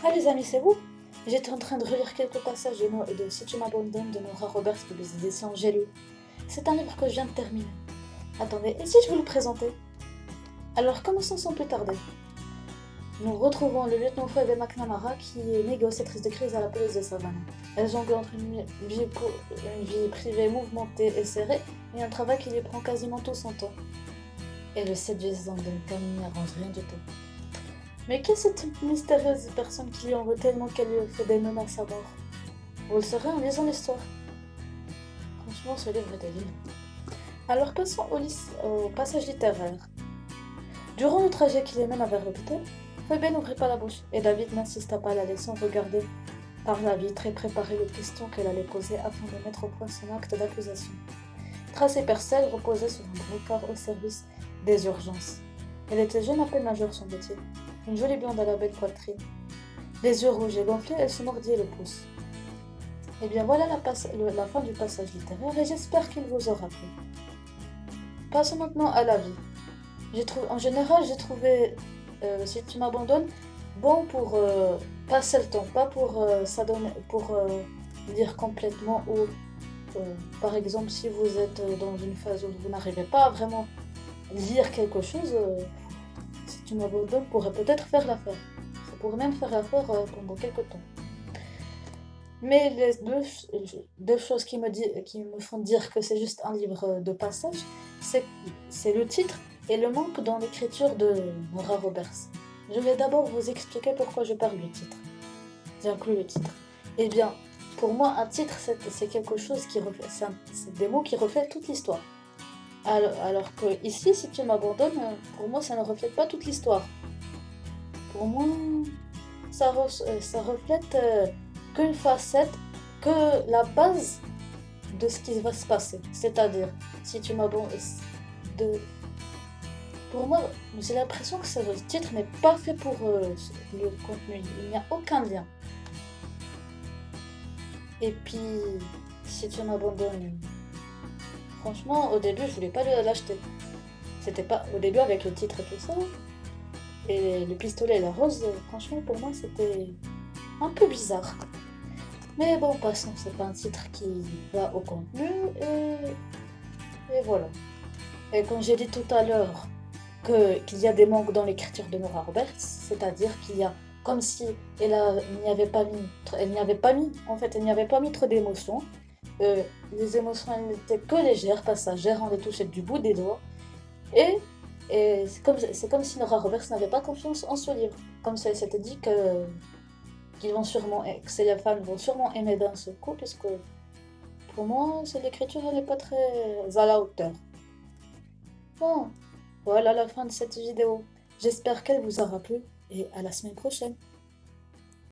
Ah les amis, c'est vous? J'étais en train de relire quelques passages de Si tu m'abandonnes de Nora Roberts pour les éditions J'ai lu. C'est un livre que je viens de terminer. Attendez, et si je vous le présentais? Alors commençons sans plus tarder. Nous retrouvons le lieutenant Phoebe McNamara qui est négociatrice de crise à la police de Savannah. Elle jongle entre une vie privée mouvementée et serrée et un travail qui lui prend quasiment tout son temps. Et le séduisant Duncan n'y arrange rien du tout. Mais qui est cette mystérieuse personne qui lui en veut tellement qu'elle lui fait des menaces à mort? Vous le saurez en lisant l'histoire. Franchement, ce livre est délire. Alors passons au passage littéraire. Durant le trajet qui les mène vers l'hôpital, Phoebe n'ouvrit pas la bouche et David n'insista pas à la laissant regarder par la vitre et préparer les questions qu'elle allait poser afin de mettre au point son acte d'accusation. Tracy Purcell reposait sur un brancard au service des urgences. Elle était jeune à peine majeure, semble-t-il. Une jolie blonde à la belle poitrine. Les yeux rouges et gonflés, elle se mordit le pouce. Eh bien voilà la fin du passage littéraire et j'espère qu'il vous aura plu. Passons maintenant à la vie. En général, j'ai trouvé Si tu m'abandonnes bon pour passer le temps, pas pour lire complètement ou par exemple si vous êtes dans une phase où vous n'arrivez pas à vraiment lire quelque chose, Si tu m'abandonnes pourrait peut-être faire l'affaire. Ça pourrait même faire l'affaire pendant quelques temps. Mais les deux choses qui me font dire que c'est juste un livre de passage, c'est le titre et le manque dans l'écriture de Nora Roberts. Je vais d'abord vous expliquer pourquoi je parle du titre. J'inclus le titre. Eh bien, pour moi, un titre, c'est quelque chose qui reflète, c'est des mots qui reflètent toute l'histoire. Alors que ici, si tu m'abandonnes, pour moi, ça ne reflète pas toute l'histoire. Pour moi, ça reflète qu'une facette, que la base de ce qui va se passer. C'est-à-dire, si tu m'abandonnes, pour moi, j'ai l'impression que ce titre n'est pas fait pour le contenu. Il n'y a aucun lien. Et puis, si tu m'abandonnes, franchement, au début, je voulais pas l'acheter. C'était pas au début avec le titre et tout ça. Et le pistolet et la rose, franchement, pour moi, c'était un peu bizarre. Mais bon, passons, c'est pas un titre qui va au contenu, et voilà. Et quand j'ai dit tout à l'heure qu'il y a des manques dans l'écriture de Nora Roberts, c'est-à-dire qu'il y a comme si n'y avait pas mis, elle n'y avait pas mis trop d'émotions. Les émotions, elles n'étaient que légères, passagères, on les touchait du bout des doigts. Et, et c'est comme si Nora Roberts n'avait pas confiance en ce livre. Comme si elle s'était dit que les fans vont sûrement aimer d'un seul coup, puisque pour moi, l'écriture, elle n'est pas très à la hauteur. Bon, voilà la fin de cette vidéo. J'espère qu'elle vous aura plu et à la semaine prochaine.